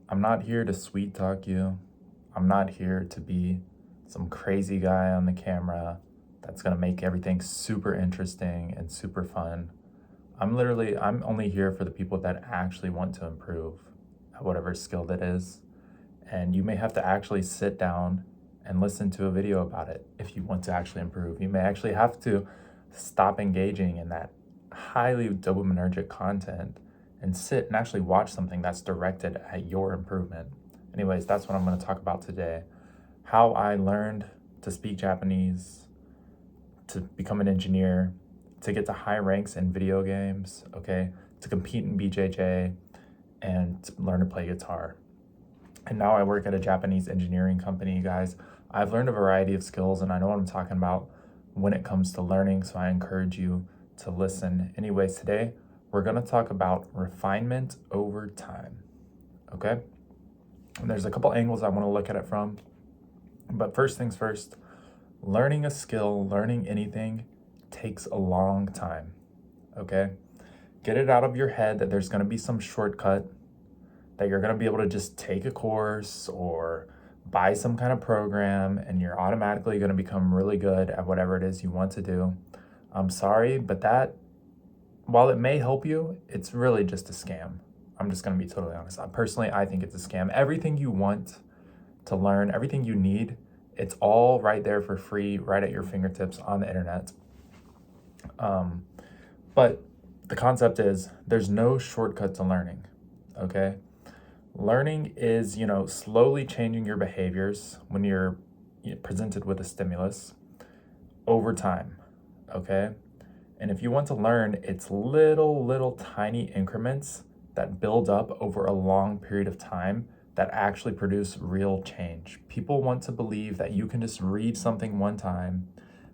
I'm not here to sweet talk you. I'm not here to be some crazy guy on the camera that's going to make everything super interesting and super fun. I'm only here for the people that actually want to improve at whatever skill that is. And you may have to actually sit down and listen to a video about it if you want to actually improve. You may actually have to stop engaging in that highly dopaminergic content and sit and actually watch something that's directed at your improvement. Anyways, that's what I'm going to talk about today. How I learned to speak Japanese, to become an engineer, to get to high ranks in video games, okay, to compete in BJJ, and to learn to play guitar. And now I work at a Japanese engineering company, guys. I've learned a variety of skills and I know what I'm talking about when it comes to learning, so I encourage you to listen. Anyways, today we're going to talk about refinement over time, okay? And there's a couple angles I want to look at it from. But first things first, learning a skill, learning anything takes a long time, okay? Get it out of your head that there's going to be some shortcut, that you're going to be able to just take a course or buy some kind of program and you're automatically going to become really good at whatever it is you want to do. I'm sorry, but that, while it may help you, it's really just a scam. I'm just going to be totally honest. I think it's a scam. Everything you want to learn, everything you need, it's all right there for free, right at your fingertips on the internet. But the concept is there's no shortcut to learning, okay? Learning is, slowly changing your behaviors when you're presented with a stimulus over time, okay? And if you want to learn, it's little tiny increments that build up over a long period of time that actually produce real change. People want to believe that you can just read something one time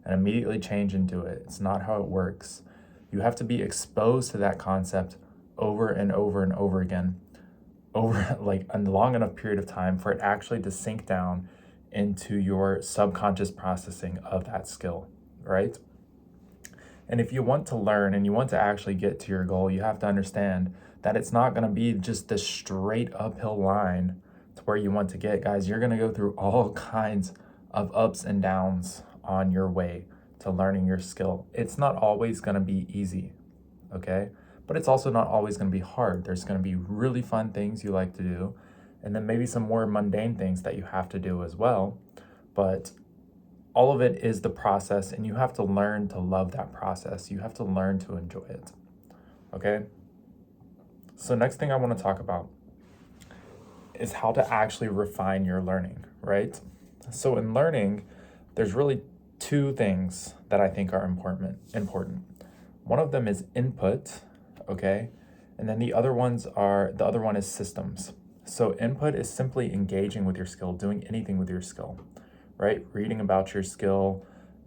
and immediately change and do it. It's not how it works. You have to be exposed to that concept over and over and over again, over like a long enough period of time for it actually to sink down into your subconscious processing of that skill, right? And if you want to learn and you want to actually get to your goal, you have to understand that it's not going to be just this straight uphill line to where you want to get. Guys, you're going to go through all kinds of ups and downs on your way to learning your skill. It's not always going to be easy, okay? But it's also not always going to be hard. There's going to be really fun things you like to do, and then maybe some more mundane things that you have to do as well. But all of it is the process, and you have to learn to love that process. You have to learn to enjoy it, okay? So next thing I want to talk about is how to actually refine your learning, right? So in learning, there's really two things that I think are important. One of them is input, okay? And then the other one is systems. So input is simply engaging with your skill, doing anything with your skill, right? Reading about your skill,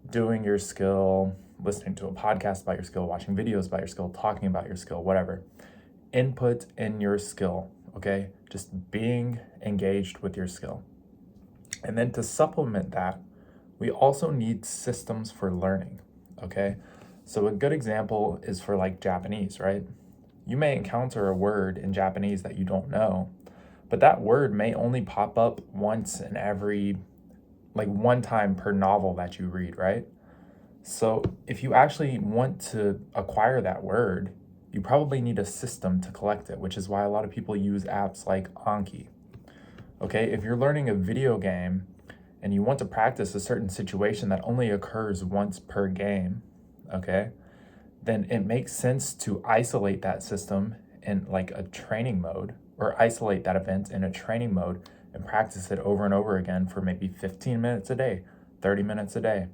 doing your skill, listening to a podcast about your skill, watching videos about your skill, talking about your skill, whatever. Input in your skill, okay? Just being engaged with your skill. And then to supplement that, we also need systems for learning, okay? So a good example is for like Japanese, right? You may encounter a word in Japanese that you don't know, but that word may only pop up once in every, like one time per novel that you read, right? So if you actually want to acquire that word, you probably need a system to collect it, which is why a lot of people use apps like Anki. Okay, if you're learning a video game and you want to practice a certain situation that only occurs once per game, okay, then it makes sense to isolate that system in like a training mode, or isolate that event in a training mode and practice it over and over again for maybe 15 minutes a day, 30 minutes a day.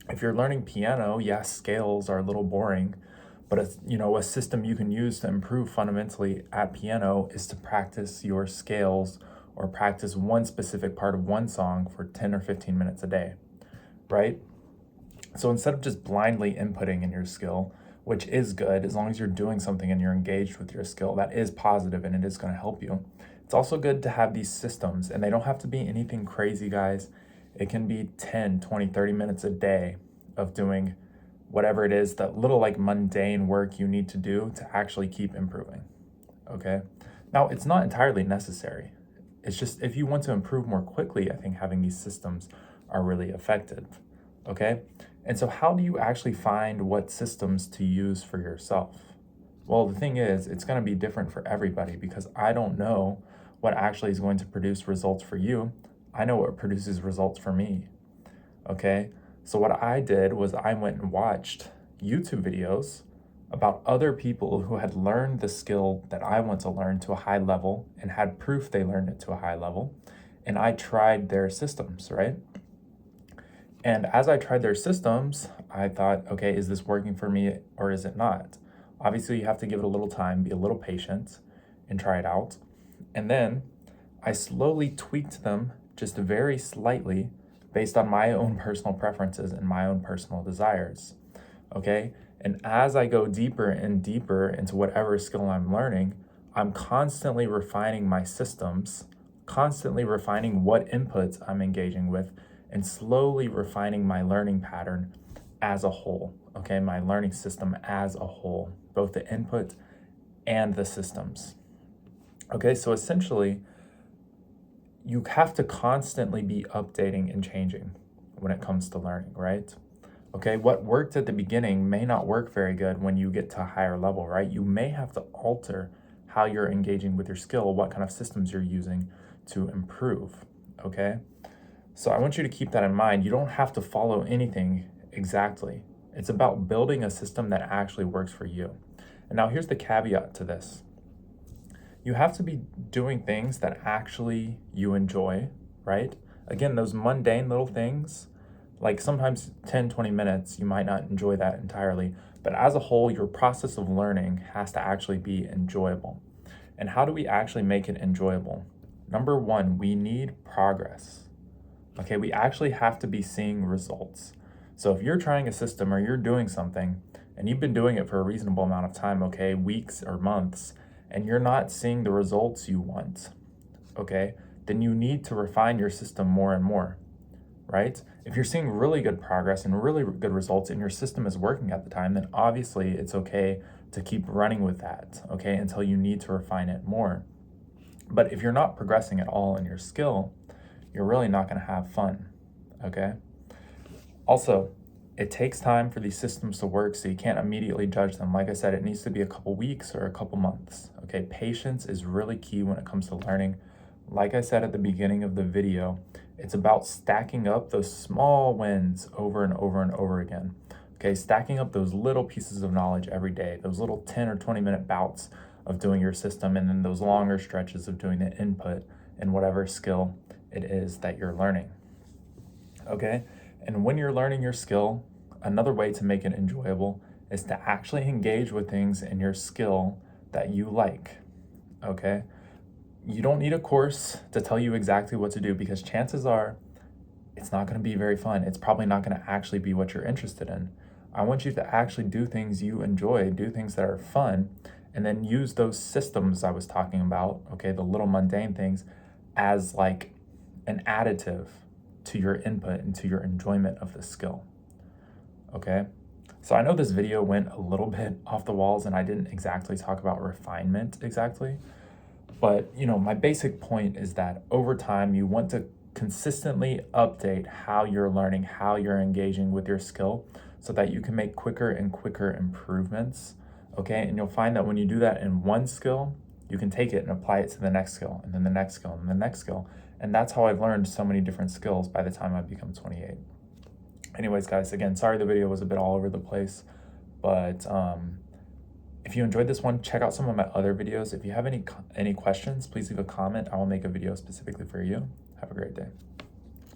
If you're learning piano, yes, scales are a little boring, but a system you can use to improve fundamentally at piano is to practice your scales or practice one specific part of one song for 10 or 15 minutes a day, right? So instead of just blindly inputting in your skill, which is good as long as you're doing something and you're engaged with your skill, that is positive and it is going to help you. It's also good to have these systems, and they don't have to be anything crazy, guys. It can be 10, 20, 30 minutes a day of doing whatever it is, that little like mundane work you need to do to actually keep improving, okay? Now, it's not entirely necessary. It's just if you want to improve more quickly, I think having these systems are really effective. Okay? And so, how do you actually find what systems to use for yourself? Well, the thing is, it's going to be different for everybody because I don't know what actually is going to produce results for you. I know what produces results for me. Okay? So, what I did was I went and watched YouTube videos about other people who had learned the skill that I want to learn to a high level and had proof they learned it to a high level. And I tried their systems, right? And as I tried their systems, I thought, okay, is this working for me or is it not? Obviously, you have to give it a little time, be a little patient, and try it out. And then I slowly tweaked them just very slightly based on my own personal preferences and my own personal desires. Okay? And as I go deeper and deeper into whatever skill I'm learning, I'm constantly refining my systems, constantly refining what inputs I'm engaging with, and slowly refining my learning pattern as a whole. Okay, my learning system as a whole, both the input and the systems. Okay, so essentially, you have to constantly be updating and changing when it comes to learning, right? Okay, what worked at the beginning may not work very good when you get to a higher level, right? You may have to alter how you're engaging with your skill, what kind of systems you're using to improve, okay? So I want you to keep that in mind. You don't have to follow anything exactly. It's about building a system that actually works for you. And now here's the caveat to this. You have to be doing things that actually you enjoy, right? Again, those mundane little things, like sometimes 10, 20 minutes, you might not enjoy that entirely. But as a whole, your process of learning has to actually be enjoyable. And how do we actually make it enjoyable? Number one, we need progress. Okay, we actually have to be seeing results. So if you're trying a system or you're doing something and you've been doing it for a reasonable amount of time, okay, weeks or months, and you're not seeing the results you want, okay, then you need to refine your system more and more, right? If you're seeing really good progress and really good results and your system is working at the time, then obviously it's okay to keep running with that, okay, until you need to refine it more. But if you're not progressing at all in your skill, you're really not going to have fun, okay? Also, it takes time for these systems to work, so you can't immediately judge them. Like I said, it needs to be a couple weeks or a couple months, okay? Patience is really key when it comes to learning. Like I said at the beginning of the video, it's about stacking up those small wins over and over and over again, okay? Stacking up those little pieces of knowledge every day, those little 10 or 20-minute bouts of doing your system, and then those longer stretches of doing the input in whatever skill it is that you're learning, okay? And when you're learning your skill, another way to make it enjoyable is to actually engage with things in your skill that you like, okay? You don't need a course to tell you exactly what to do because chances are it's not going to be very fun. It's probably not going to actually be what you're interested in. I want you to actually do things you enjoy, do things that are fun, and then use those systems I was talking about, okay, the little mundane things, as like an additive to your input and to your enjoyment of the skill, okay? So I know this video went a little bit off the walls and I didn't exactly talk about refinement exactly, but my basic point is that over time you want to consistently update how you're learning, how you're engaging with your skill so that you can make quicker and quicker improvements, okay? And you'll find that when you do that in one skill, you can take it and apply it to the next skill and then the next skill and the next skill. And that's how I've learned so many different skills by the time I've become 28. Anyways, guys, again, sorry the video was a bit all over the place, but if you enjoyed this one, check out some of my other videos. If you have any questions, please leave a comment. I will make a video specifically for you. Have a great day.